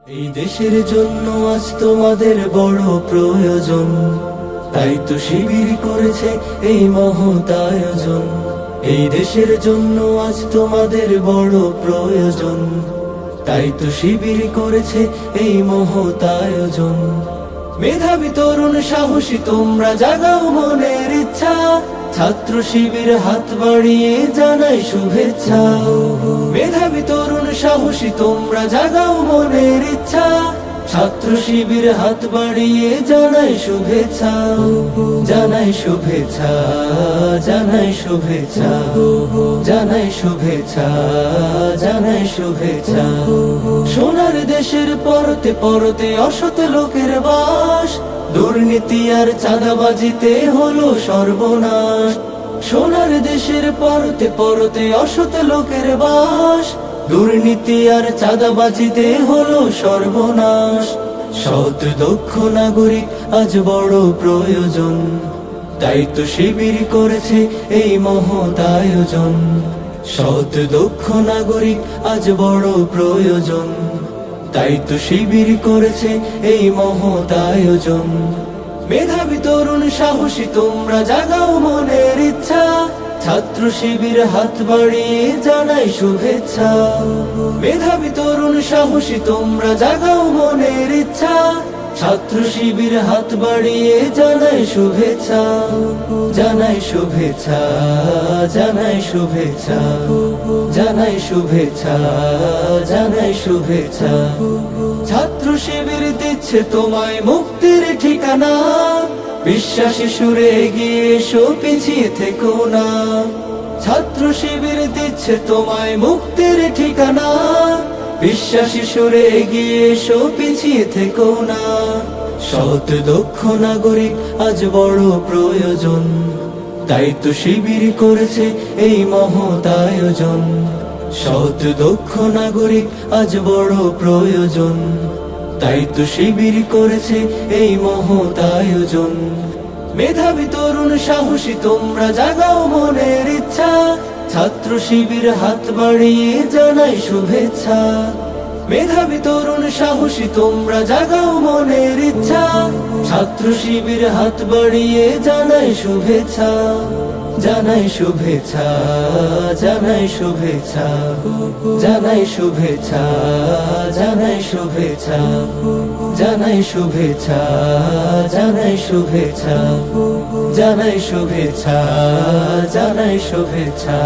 এই দেশের জন্য আজ তোমাদের বড় প্রয়োজন, তাই তো শিবির করেছে এই মহৎ আয়োজন। এই দেশের জন্য আজ তোমাদের বড় প্রয়োজন, তাই তো শিবির করেছে এই মহৎ আয়োজন। মেধাবী তরুণ সাহসী তোমরা জাগাও মনের ইচ্ছা, ছাত্র শিবির হাত বাড়িয়ে জানাই শুভেচ্ছা। মেধাবী তরুণ সাহসী তোমরা জাগাও মনের ইচ্ছা, ছাত্র শিবির হাত বাড়িয়ে জানাই শুভেচ্ছা। জানাই শুভেচ্ছা, জানাই শুভেচ্ছা, জানাই শুভেচ্ছা, জানাই শুভেচ্ছা। সোনার দেশের পরতে পরতে অসৎ লোকের বাস, দুর্নীতি আর চাঁদাবাজিতে হলো সর্বনাশ। সোনার দেশের পরতে পরতে অসৎ লোকের বাস, দুর্নীতি আর চাঁদাবাজিতে হলো সর্বনাশ। সৎ দক্ষ নাগরিক আজ বড় প্রয়োজন, তাই তো শিবির করেছে এই মহৎ আয়োজন। সৎ দক্ষ নাগরিক আজ বড় প্রয়োজন, তাই তো শিবির করেছে এই মহৎ আয়োজন। মেধাবী তরুণ সাহসী তোমরা জাগাও মনের ইচ্ছা, ছাত্র শিবির হাত বাড়িয়ে জানাই শুভেচ্ছা। মেধাবী তরুণ সাহসী তোমরা জাগাও মনের ইচ্ছা, ছাত্র শিবির হাত বাড়িয়ে জানাই শুভেচ্ছা। জানাই শুভেচ্ছা, জানাই শুভেচ্ছা, জানাই শুভেচ্ছা, জানাই শুভেচ্ছা। ছাত্র শিবির দিচ্ছে তোমায় মুক্তির ঠিকানা, বিশ্বাসী সুরে এগিয়ে এসো পিছিয়ে থেকো না। ছাত্র শিবির দিচ্ছে তোমায় মুক্তির ঠিকানা, বিশ্বাসী সুরে এগিয়ে এসো পিছিয়ে থেকো না। সৎ দক্ষ নাগরিক আজ বড় প্রয়োজন, তাই তো শিবির করেছে এই মহৎ আয়োজন। সৎ দক্ষ নাগরিক আজ বড় প্রয়োজন, তাই তো শিবির করেছে এই মহৎ আয়োজন। মেধাবী তরুণ সাহসী তোমরা জাগাও মনের ইচ্ছা, ছাত্র শিবির হাত বাড়িয়ে জানাই শুভেচ্ছা। মেধাবী তরুণ সাহসী তোমরা জাগাও মনের ইচ্ছা, ছাত্র শিবির হাত বাড়িয়ে জানাই শুভেচ্ছা। জানাই শুভেচ্ছা, জানাই শুভেচ্ছা, জানাই শুভেচ্ছা, জানাই শুভেচ্ছা, জানাই শুভেচ্ছা, জানাই শুভেচ্ছা, জানাই শুভেচ্ছা, জানাই শুভেচ্ছা।